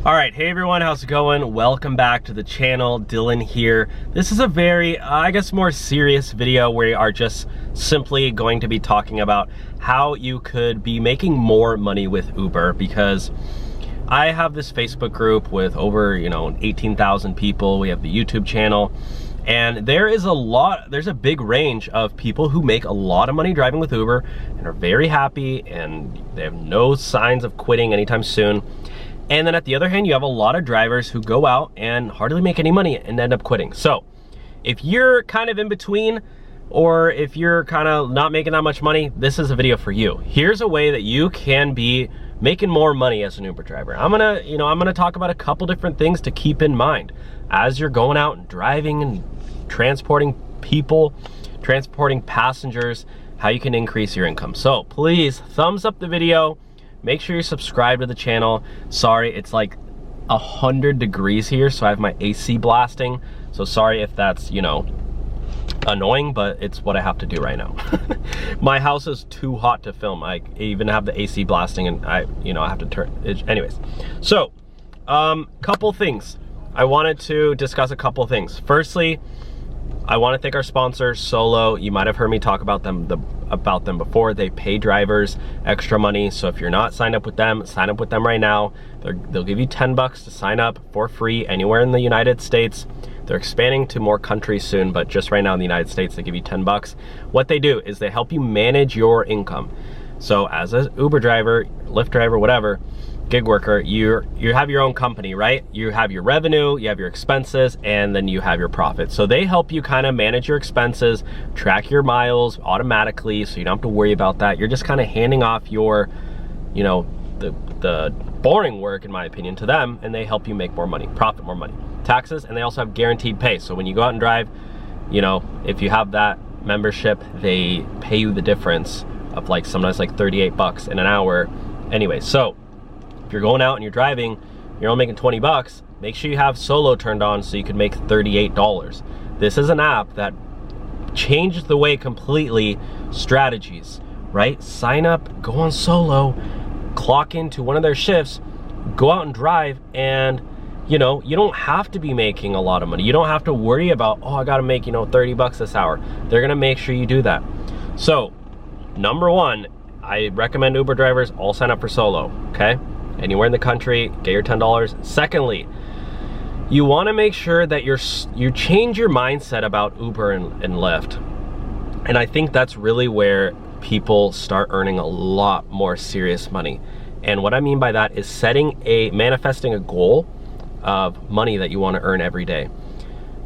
All right, hey everyone, how's it going? Welcome back to the channel. Dylan here. This is a very, I guess, more serious video where we are just simply going to be talking about how you could be making more money with Uber, because I have this Facebook group with over, 18,000 people. We have the YouTube channel, and there's a big range of people who make a lot of money driving with Uber and are very happy, and they have no signs of quitting anytime soon. And then at the other hand, you have a lot of drivers who go out and hardly make any money and end up quitting. So if you're kind of in between, or if you're kind of not making that much money, this is a video for you. Here's a way that you can be making more money as an Uber driver. I'm gonna talk about a couple different things to keep in mind as you're going out and driving and transporting people, transporting passengers, how you can increase your income. So please thumbs up the video. Make sure you subscribe to the channel. Sorry, it's like 100 degrees here, so I have my AC blasting. So sorry if that's, annoying, but it's what I have to do right now. My house is too hot to film. I even have the AC blasting, and I have to turn it. Anyways, so couple things. I wanted to discuss a couple things. Firstly, I want to thank our sponsor, Solo. You might have heard me talk about them before. They pay drivers extra money, so if you're not signed up with them, sign up with them right now. They'll give you 10 bucks to sign up for free anywhere in the United States. They're expanding to more countries soon, but just right now in the United States, they give you 10 bucks. What they do is they help you manage your income. So as an Uber driver, Lyft driver, whatever, gig worker, you have your own company, right? You have your revenue, you have your expenses, and then you have your profit. So they help you kind of manage your expenses, track your miles automatically, so you don't have to worry about that. You're just kind of handing off your, the boring work, in my opinion, to them, and they help you make more money, profit more money, taxes, and they also have guaranteed pay. So when you go out and drive, if you have that membership, they pay you the difference of sometimes 38 bucks in an hour. Anyway, so if you're going out and you're driving, you're only making 20 bucks, make sure you have Solo turned on so you can make $38. This is an app that changed the way completely strategies, right? Sign up, go on Solo, clock into one of their shifts, go out and drive, and you don't have to be making a lot of money. You don't have to worry about, oh, I gotta make 30 bucks this hour. They're gonna make sure you do that. So number one, I recommend Uber drivers all sign up for Solo, okay? Anywhere in the country, get your $10. Secondly, you want to make sure that you change your mindset about Uber and Lyft. And I think that's really where people start earning a lot more serious money. And what I mean by that is manifesting a goal of money that you want to earn every day.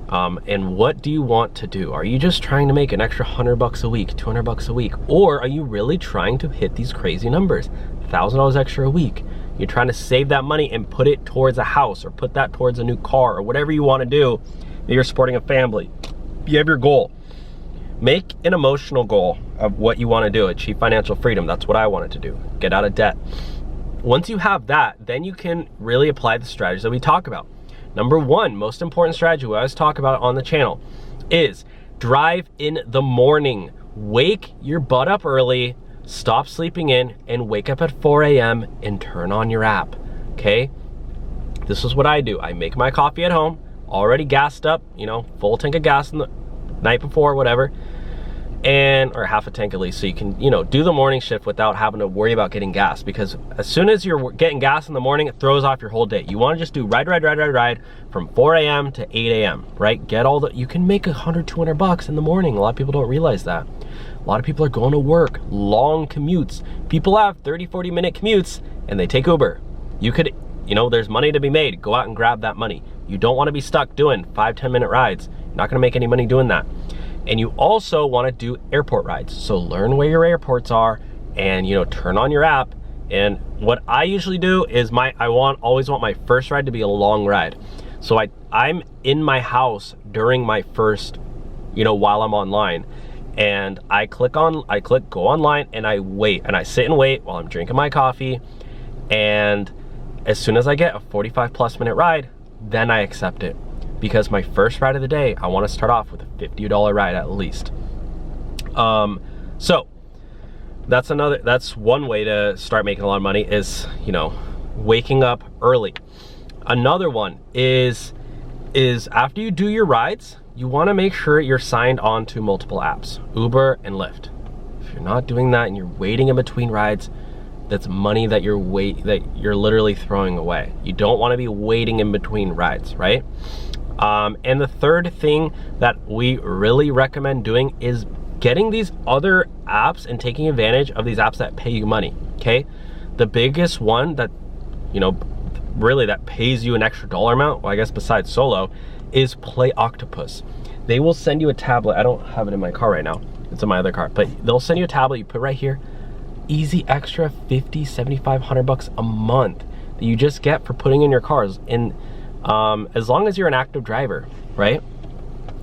And what do you want to do? Are you just trying to make an extra 100 bucks a week, 200 bucks a week? Or are you really trying to hit these crazy numbers? $1,000 extra a week. You're trying to save that money and put it towards a house, or put that towards a new car, or whatever you want to do. You're supporting a family. You have your goal. Make an emotional goal of what you want to do. Achieve financial freedom. That's what I wanted to do. Get out of debt. Once you have that, then you can really apply the strategies that we talk about. Number one, most important strategy we always talk about on the channel is drive in the morning. Wake your butt up early. Stop sleeping in and wake up at 4 a.m. and turn on your app, okay? This is what I do. I make my coffee at home, already gassed up, full tank of gas in the night before, whatever, or half a tank at least, so you can, do the morning shift without having to worry about getting gas, because as soon as you're getting gas in the morning, it throws off your whole day. You want to just do ride from 4 a.m. to 8 a.m., right? You can make 100, 200 bucks in the morning. A lot of people don't realize that. A lot of people are going to work, long commutes. People have 30, 40 minute commutes and they take Uber. You could, there's money to be made. Go out and grab that money. You don't want to be stuck doing 5, 10 minute rides. You're not going to make any money doing that. And you also want to do airport rides. So learn where your airports are and, turn on your app. And what I usually do is I always want my first ride to be a long ride. So I'm in my house during my first, while I'm online. And I click go online, and I wait, and I sit and wait while I'm drinking my coffee. And as soon as I get a 45+ minute ride, then I accept it. Because my first ride of the day, I want to start off with a $50 ride at least. So that's one way to start making a lot of money is, waking up early. Another one is after you do your rides, you want to make sure you're signed on to multiple apps, Uber and Lyft. If you're not doing that and you're waiting in between rides, that's money that you're literally throwing away. You don't want to be waiting in between rides, right? And the third thing that we really recommend doing is getting these other apps and taking advantage of these apps that pay you money, okay? The biggest one that, you know, really that pays you an extra dollar amount, well, I guess besides Solo, is Play Octopus. They will send you a tablet. I don't have it in my car right now. It's in my other car, but they'll send you a tablet, you put right here, easy extra 50, 75, 100 bucks a month that you just get for putting in your cars. And as long as you're an active driver, right,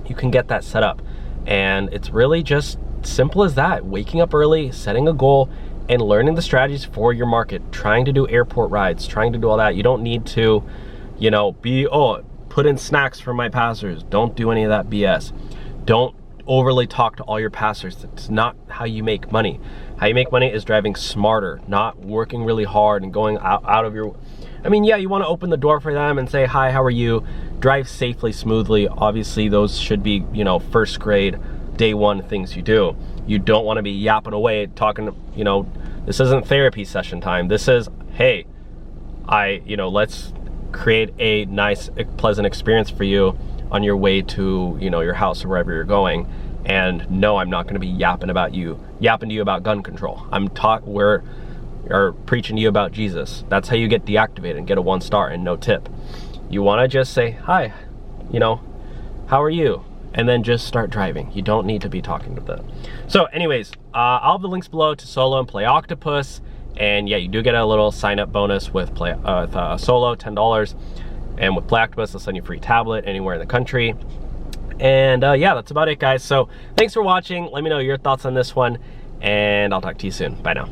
you can get that set up. And it's really just simple as that. Waking up early, setting a goal, and learning the strategies for your market, trying to do airport rides, trying to do all that. You don't need to, you know, put in snacks for my passengers. Don't do any of that BS. Don't overly talk to all your passengers. It's not how you make money. How you make money is driving smarter, not working really hard and going out of your, I mean, yeah, you want to open the door for them and say, hi, how are you? Drive safely, smoothly. Obviously, those should be, you know, first grade, day one things you do. You don't want to be yapping away, talking, you know, this isn't therapy session time. This is, hey, you know, let's create a nice, pleasant experience for you on your way to, you know, your house or wherever you're going. And no, I'm not going to be yapping to you about gun control. We're preaching to you about Jesus. That's how you get deactivated and get a 1-star and no tip. You want to just say, hi, you know, how are you? And then just start driving. You don't need to be talking to them. So anyways, I'll have the links below to Solo and Play Octopus. And yeah, you do get a little sign up bonus with Solo, $10. And with Play Octopus, they'll send you a free tablet anywhere in the country. And yeah, that's about it, guys. So thanks for watching. Let me know your thoughts on this one, and I'll talk to you soon. Bye now.